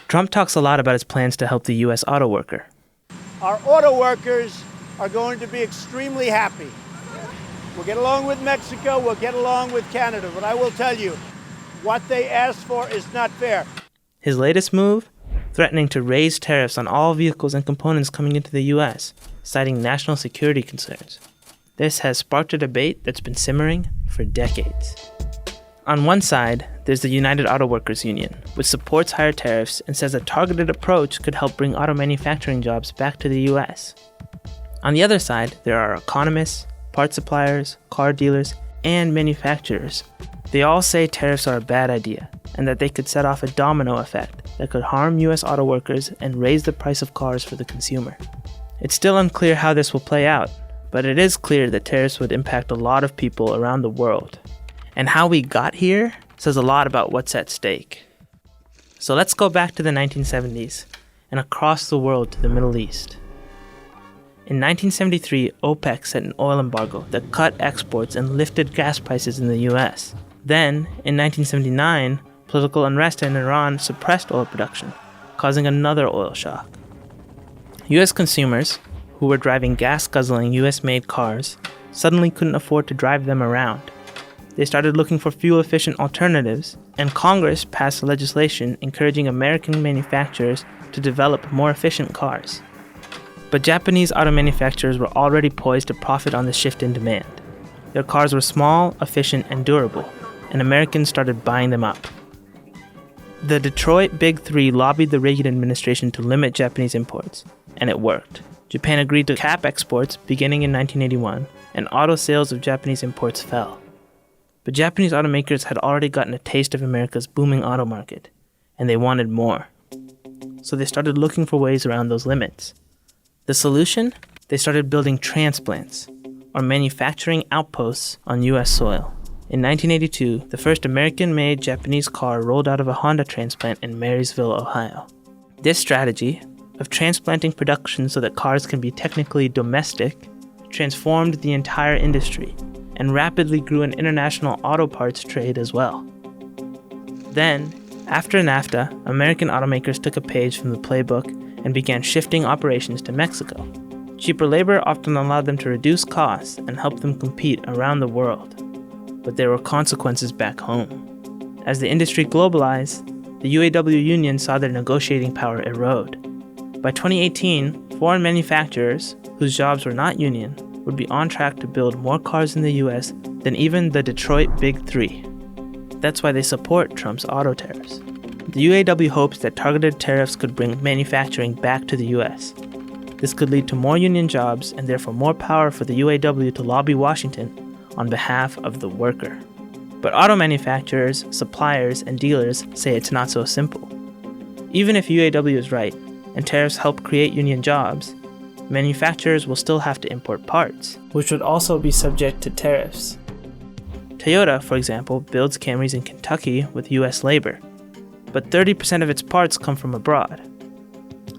Trump talks a lot about his plans to help the U.S. auto worker. Our auto workers are going to be extremely happy. We'll get along with Mexico, we'll get along with Canada, but I will tell you, what they asked for is not fair. His latest move? Threatening to raise tariffs on all vehicles and components coming into the U.S., citing national security concerns. This has sparked a debate that's been simmering for decades. On one side, there's the United Auto Workers Union, which supports higher tariffs and says a targeted approach could help bring auto manufacturing jobs back to the U.S. On the other side, there are economists, part suppliers, car dealers, and manufacturers. They all say tariffs are a bad idea, and that they could set off a domino effect that could harm U.S. auto workers and raise the price of cars for the consumer. It's still unclear how this will play out, but it is clear that tariffs would impact a lot of people around the world. And how we got here says a lot about what's at stake. So let's go back to the 1970s and across the world to the Middle East. In 1973, OPEC set an oil embargo that cut exports and lifted gas prices in the US. Then, in 1979, political unrest in Iran suppressed oil production, causing another oil shock. US consumers, who were driving gas-guzzling US-made cars, suddenly couldn't afford to drive them around. They started looking for fuel-efficient alternatives, and Congress passed legislation encouraging American manufacturers to develop more efficient cars. But Japanese auto manufacturers were already poised to profit on the shift in demand. Their cars were small, efficient, and durable, and Americans started buying them up. The Detroit Big Three lobbied the Reagan administration to limit Japanese imports, and it worked. Japan agreed to cap exports beginning in 1981, and auto sales of Japanese imports fell. But Japanese automakers had already gotten a taste of America's booming auto market, and they wanted more. So they started looking for ways around those limits. The solution? They started building transplants, or manufacturing outposts on U.S. soil. In 1982, the first American-made Japanese car rolled out of a Honda transplant in Marysville, Ohio. This strategy, of transplanting production so that cars can be technically domestic, transformed the entire industry and rapidly grew an international auto parts trade as well. Then, after NAFTA, American automakers took a page from the playbook and began shifting operations to Mexico. Cheaper labor often allowed them to reduce costs and help them compete around the world. But there were consequences back home. As the industry globalized, the UAW union saw their negotiating power erode. By 2018, foreign manufacturers, whose jobs were not union, would be on track to build more cars in the US than even the Detroit Big Three. That's why they support Trump's auto tariffs. The UAW hopes that targeted tariffs could bring manufacturing back to the US. This could lead to more union jobs and therefore more power for the UAW to lobby Washington on behalf of the worker. But auto manufacturers, suppliers, and dealers say it's not so simple. Even if UAW is right, and tariffs help create union jobs, manufacturers will still have to import parts, which would also be subject to tariffs. Toyota, for example, builds Camrys in Kentucky with US labor, but 30% of its parts come from abroad.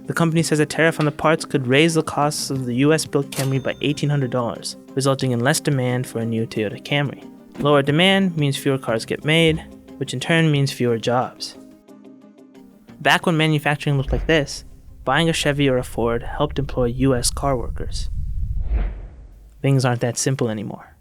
The company says a tariff on the parts could raise the costs of the US-built Camry by $1,800, resulting in less demand for a new Toyota Camry. Lower demand means fewer cars get made, which in turn means fewer jobs. Back when manufacturing looked like this, buying a Chevy or a Ford helped employ US car workers. Things aren't that simple anymore.